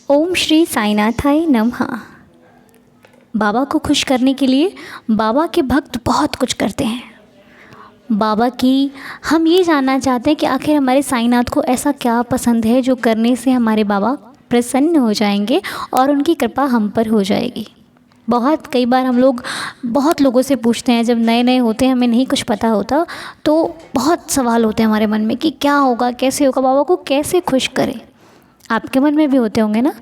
ओम श्री साईनाथाय नमः। बाबा को खुश करने के लिए बाबा के भक्त बहुत कुछ करते हैं। बाबा की हम ये जानना चाहते हैं कि आखिर हमारे साईनाथ को ऐसा क्या पसंद है जो करने से हमारे बाबा प्रसन्न हो जाएंगे और उनकी कृपा हम पर हो जाएगी। कई बार हम लोग बहुत लोगों से पूछते हैं, जब नए नए होते हैं, हमें नहीं कुछ पता होता, तो बहुत सवाल होते हैं हमारे मन में कि क्या होगा, कैसे होगा, बाबा को कैसे खुश करें। आपके मन में भी होते होंगे ना।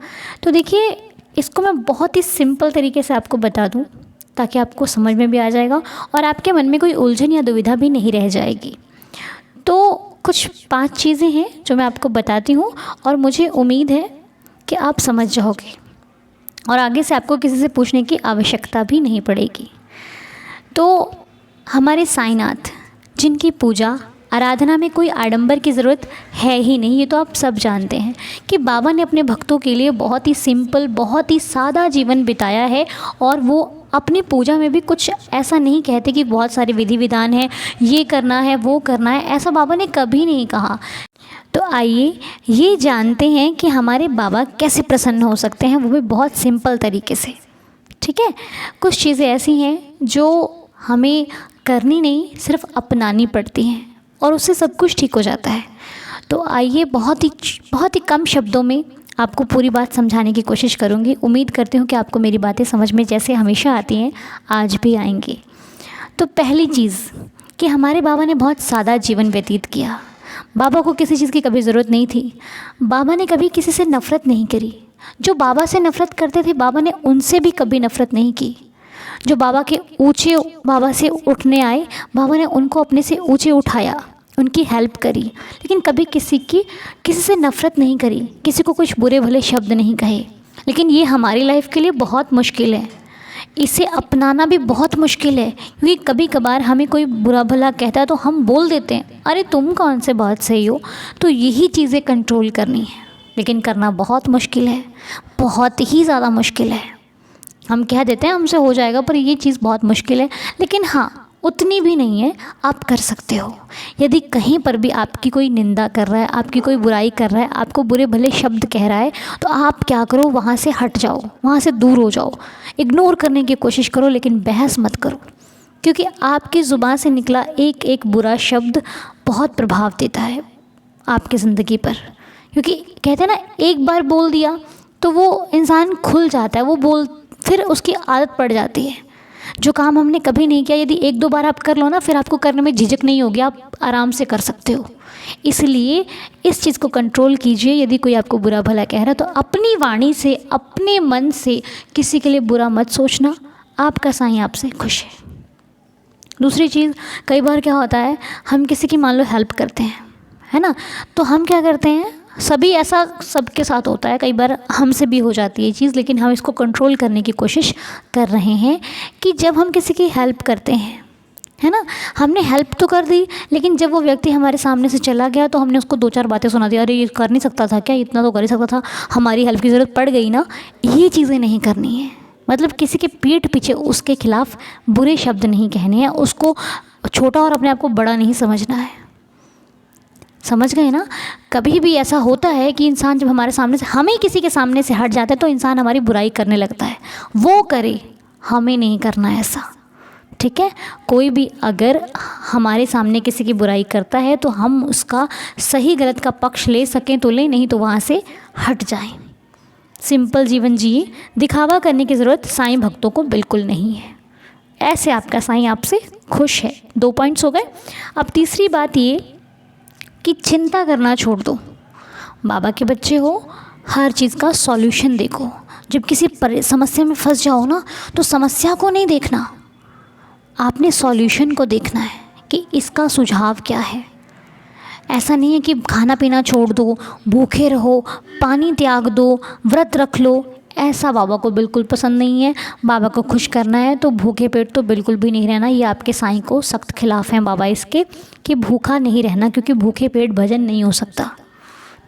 तो देखिए, इसको मैं बहुत ही सिंपल तरीके से आपको बता दूं ताकि आपको समझ में भी आ जाएगा और आपके मन में कोई उलझन या दुविधा भी नहीं रह जाएगी। तो कुछ 5 चीज़ें हैं जो मैं आपको बताती हूँ और मुझे उम्मीद है कि आप समझ जाओगे और आगे से आपको किसी से पूछने की आवश्यकता भी नहीं पड़ेगी। तो हमारे साईनाथ, जिनकी पूजा आराधना में कोई आडंबर की ज़रूरत है ही नहीं, ये तो आप सब जानते हैं कि बाबा ने अपने भक्तों के लिए बहुत ही सिंपल, बहुत ही सादा जीवन बिताया है। और वो अपनी पूजा में भी कुछ ऐसा नहीं कहते कि बहुत सारे विधि विधान हैं, ये करना है, वो करना है, ऐसा बाबा ने कभी नहीं कहा। तो आइए ये जानते हैं कि हमारे बाबा कैसे प्रसन्न हो सकते हैं, वो भी बहुत सिंपल तरीके से। ठीक है, कुछ चीज़ें ऐसी हैं जो हमें करनी नहीं, सिर्फ अपनानी पड़ती हैं और उससे सब कुछ ठीक हो जाता है। तो आइए बहुत ही कम शब्दों में आपको पूरी बात समझाने की कोशिश करूँगी। उम्मीद करती हूँ कि आपको मेरी बातें समझ में जैसे हमेशा आती हैं आज भी आएंगी। तो पहली चीज़ कि हमारे बाबा ने बहुत सादा जीवन व्यतीत किया। बाबा को किसी चीज़ की कभी ज़रूरत नहीं थी। बाबा ने कभी किसी से नफ़रत नहीं करी। जो बाबा से नफ़रत करते थे, बाबा ने उनसे भी कभी नफ़रत नहीं की। जो बाबा से उठने आए, बाबा ने उनको अपने से ऊंचे उठाया, उनकी हेल्प करी, लेकिन कभी किसी से नफ़रत नहीं करी, किसी को कुछ बुरे भले शब्द नहीं कहे। लेकिन ये हमारी लाइफ के लिए बहुत मुश्किल है, इसे अपनाना भी बहुत मुश्किल है, क्योंकि कभी कभार हमें कोई बुरा भला कहता है तो हम बोल देते हैं, अरे तुम कौन से बहुत सही हो। तो यही चीज़ें कंट्रोल करनी है, लेकिन करना बहुत मुश्किल है, बहुत ही ज़्यादा मुश्किल है। हम कह देते हैं हमसे हो जाएगा, पर ये चीज़ बहुत मुश्किल है। लेकिन हाँ, उतनी भी नहीं है, आप कर सकते हो। यदि कहीं पर भी आपकी कोई निंदा कर रहा है, आपकी कोई बुराई कर रहा है, आपको बुरे भले शब्द कह रहा है, तो आप क्या करो, वहाँ से हट जाओ, वहाँ से दूर हो जाओ, इग्नोर करने की कोशिश करो, लेकिन बहस मत करो। क्योंकि आपकी ज़ुबान से निकला एक एक बुरा शब्द बहुत प्रभाव देता है आपकी ज़िंदगी पर। क्योंकि कहते हैं ना, एक बार बोल दिया तो वो इंसान खुल जाता है, फिर उसकी आदत पड़ जाती है। जो काम हमने कभी नहीं किया, यदि 1-2 बार आप कर लो ना, फिर आपको करने में झिझक नहीं होगी, आप आराम से कर सकते हो। इसलिए इस चीज़ को कंट्रोल कीजिए। यदि कोई आपको बुरा भला कह रहा है तो अपनी वाणी से, अपने मन से किसी के लिए बुरा मत सोचना। आपका साईं आपसे खुश है। दूसरी चीज़, कई बार क्या होता है, हम किसी की मान लो हेल्प करते हैं, है ना, तो हम क्या करते हैं, सभी ऐसा सबके साथ होता है, कई बार हमसे भी हो जाती है ये चीज़, लेकिन हम इसको कंट्रोल करने की कोशिश कर रहे हैं कि जब हम किसी की हेल्प करते हैं, है ना, हमने हेल्प तो कर दी, लेकिन जब वो व्यक्ति हमारे सामने से चला गया तो हमने उसको 2-4 बातें सुना दी, अरे ये कर नहीं सकता था क्या, इतना तो कर ही सकता था, हमारी हेल्प की ज़रूरत पड़ गई ना। ये चीज़ें नहीं करनी है। मतलब किसी के पीठ पीछे उसके खिलाफ बुरे शब्द नहीं कहने हैं, उसको छोटा और अपने आप को बड़ा नहीं समझना है। समझ गए ना। कभी भी ऐसा होता है कि इंसान जब हमारे सामने से, हमें किसी के सामने से हट जाता है तो इंसान हमारी बुराई करने लगता है। वो करे, हमें नहीं करना है ऐसा। ठीक है, कोई भी अगर हमारे सामने किसी की बुराई करता है तो हम उसका सही गलत का पक्ष ले सकें तो लें, नहीं तो वहाँ से हट जाएं। सिंपल जीवन जिए, दिखावा करने की ज़रूरत साईं भक्तों को बिल्कुल नहीं है। ऐसे आपका साईं आपसे खुश है। 2 पॉइंट्स हो गए। अब तीसरी बात ये कि चिंता करना छोड़ दो। बाबा के बच्चे हो, हर चीज़ का सॉल्यूशन देखो। जब किसी समस्या में फंस जाओ ना, तो समस्या को नहीं देखना, आपने सॉल्यूशन को देखना है कि इसका सुझाव क्या है। ऐसा नहीं है कि खाना पीना छोड़ दो, भूखे रहो, पानी त्याग दो, व्रत रख लो, ऐसा बाबा को बिल्कुल पसंद नहीं है। बाबा को खुश करना है तो भूखे पेट तो बिल्कुल भी नहीं रहना। ये आपके साईं को सख्त खिलाफ हैं बाबा इसके, कि भूखा नहीं रहना, क्योंकि भूखे पेट भजन नहीं हो सकता।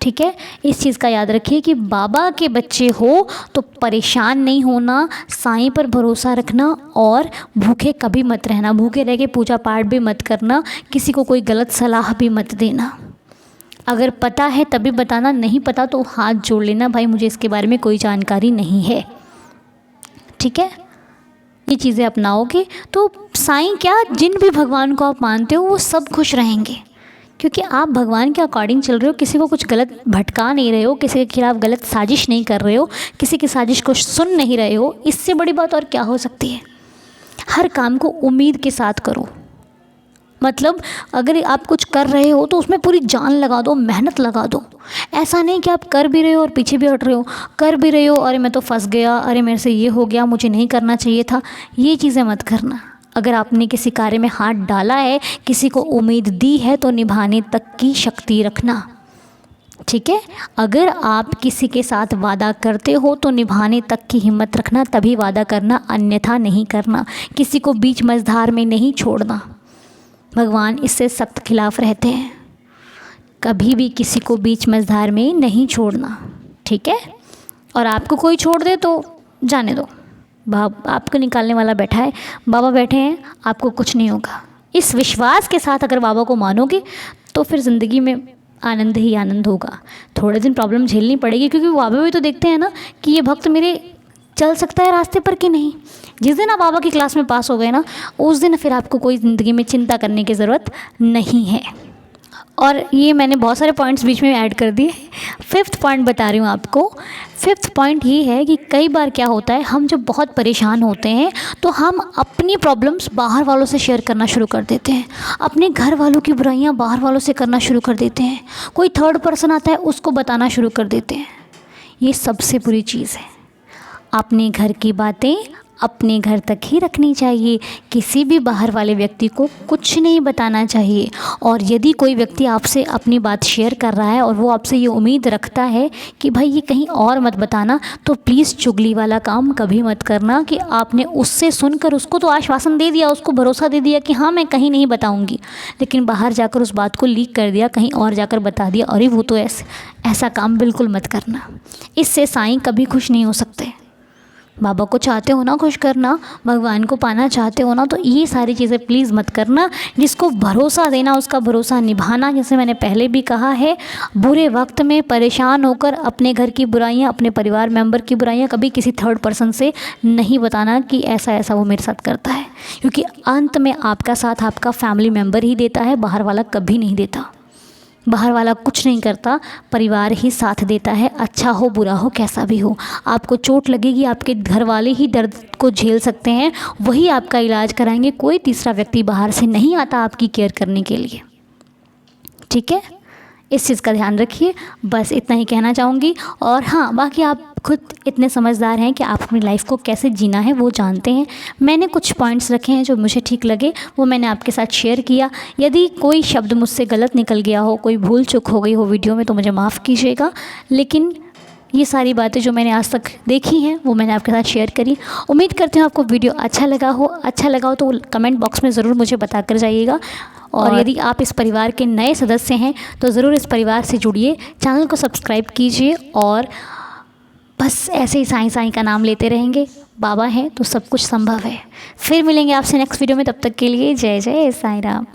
ठीक है, इस चीज़ का याद रखिए कि बाबा के बच्चे हो तो परेशान नहीं होना, साईं पर भरोसा रखना और भूखे कभी मत रहना। भूखे रह के पूजा पाठ भी मत करना, किसी को कोई गलत सलाह भी मत देना। अगर पता है तभी बताना, नहीं पता तो हाथ जोड़ लेना, भाई मुझे इसके बारे में कोई जानकारी नहीं है। ठीक है, ये चीज़ें अपनाओगे तो साईं क्या, जिन भी भगवान को आप मानते हो वो सब खुश रहेंगे, क्योंकि आप भगवान के अकॉर्डिंग चल रहे हो, किसी को कुछ गलत भटका नहीं रहे हो, किसी के खिलाफ गलत साजिश नहीं कर रहे हो, किसी की साजिश को सुन नहीं रहे हो। इससे बड़ी बात और क्या हो सकती है। हर काम को उम्मीद के साथ करो, मतलब अगर आप कुछ कर रहे हो तो उसमें पूरी जान लगा दो, मेहनत लगा दो। ऐसा नहीं कि आप कर भी रहे हो और पीछे भी हट रहे हो, कर भी रहे हो अरे मैं तो फंस गया, अरे मेरे से ये हो गया, मुझे नहीं करना चाहिए था, ये चीज़ें मत करना। अगर आपने किसी कार्य में हाथ डाला है, किसी को उम्मीद दी है, तो निभाने तक की शक्ति रखना। ठीक है, अगर आप किसी के साथ वादा करते हो तो निभाने तक की हिम्मत रखना, तभी वादा करना, अन्यथा नहीं करना। किसी को बीच मझधार में नहीं छोड़ना, भगवान इससे सख्त खिलाफ रहते हैं। कभी भी किसी को बीच मझधार में नहीं छोड़ना। ठीक है, और आपको कोई छोड़ दे तो जाने दो, आपको निकालने वाला बैठा है, बाबा बैठे हैं, आपको कुछ नहीं होगा। इस विश्वास के साथ अगर बाबा को मानोगे तो फिर ज़िंदगी में आनंद ही आनंद होगा। थोड़े दिन प्रॉब्लम झेलनी पड़ेगी, क्योंकि बाबा भी तो देखते हैं ना कि ये भक्त मेरे चल सकता है रास्ते पर कि नहीं। जिस दिन आप बाबा की क्लास में पास हो गए ना, उस दिन फिर आपको कोई ज़िंदगी में चिंता करने की ज़रूरत नहीं है। और ये मैंने बहुत सारे पॉइंट्स बीच में ऐड कर दिए। 5th पॉइंट बता रही हूँ आपको। 5th पॉइंट ये है कि कई बार क्या होता है, हम जब बहुत परेशान होते हैं तो हम अपनी प्रॉब्लम्स बाहर वालों से शेयर करना शुरू कर देते हैं, अपने घर वालों की बुराइयाँ बाहर वालों से करना शुरू कर देते हैं, कोई थर्ड पर्सन आता है उसको बताना शुरू कर देते हैं। ये सबसे बुरी चीज़ है। अपने घर की बातें अपने घर तक ही रखनी चाहिए, किसी भी बाहर वाले व्यक्ति को कुछ नहीं बताना चाहिए। और यदि कोई व्यक्ति आपसे अपनी बात शेयर कर रहा है और वो आपसे ये उम्मीद रखता है कि भाई ये कहीं और मत बताना, तो प्लीज़ चुगली वाला काम कभी मत करना कि आपने उससे सुनकर उसको तो आश्वासन दे दिया, उसको भरोसा दे दिया कि हाँ मैं कहीं नहीं बताऊँगी, लेकिन बाहर जाकर उस बात को लीक कर दिया, कहीं और जाकर बता दिया, अरे वो तो ऐसा काम बिल्कुल मत करना। इससे साईं कभी खुश नहीं हो सकते। बाबा को चाहते हो ना खुश करना, भगवान को पाना चाहते हो ना, तो ये सारी चीज़ें प्लीज़ मत करना। जिसको भरोसा देना उसका भरोसा निभाना। जैसे मैंने पहले भी कहा है, बुरे वक्त में परेशान होकर अपने घर की बुराइयां, अपने परिवार मेंबर की बुराइयां कभी किसी थर्ड पर्सन से नहीं बताना कि ऐसा ऐसा वो मेरे साथ करता है, क्योंकि अंत में आपका साथ आपका फैमिली मेम्बर ही देता है, बाहर वाला कभी नहीं देता। बाहर वाला कुछ नहीं करता, परिवार ही साथ देता है, अच्छा हो बुरा हो कैसा भी हो। आपको चोट लगेगी, आपके घर वाले ही दर्द को झेल सकते हैं, वही आपका इलाज कराएंगे, कोई तीसरा व्यक्ति बाहर से नहीं आता आपकी केयर करने के लिए। ठीक है, इस चीज़ का ध्यान रखिए। बस इतना ही कहना चाहूँगी। और हाँ, बाकी आप खुद इतने समझदार हैं कि आप अपनी लाइफ को कैसे जीना है वो जानते हैं। मैंने कुछ पॉइंट्स रखे हैं जो मुझे ठीक लगे, वो मैंने आपके साथ शेयर किया। यदि कोई शब्द मुझसे गलत निकल गया हो, कोई भूल चूक हो गई हो वीडियो में, तो मुझे माफ़ कीजिएगा। लेकिन ये सारी बातें जो मैंने आज तक देखी हैं वो मैंने आपके साथ शेयर करी। उम्मीद करती हूँ आपको वीडियो अच्छा लगा हो तो कमेंट बॉक्स में ज़रूर मुझे बता कर जाइएगा। और यदि आप इस परिवार के नए सदस्य हैं तो ज़रूर इस परिवार से जुड़िए, चैनल को सब्सक्राइब कीजिए। और बस ऐसे ही साईं साईं का नाम लेते रहेंगे। बाबा हैं तो सब कुछ संभव है। फिर मिलेंगे आपसे नेक्स्ट वीडियो में, तब तक के लिए जय जय साईं राम।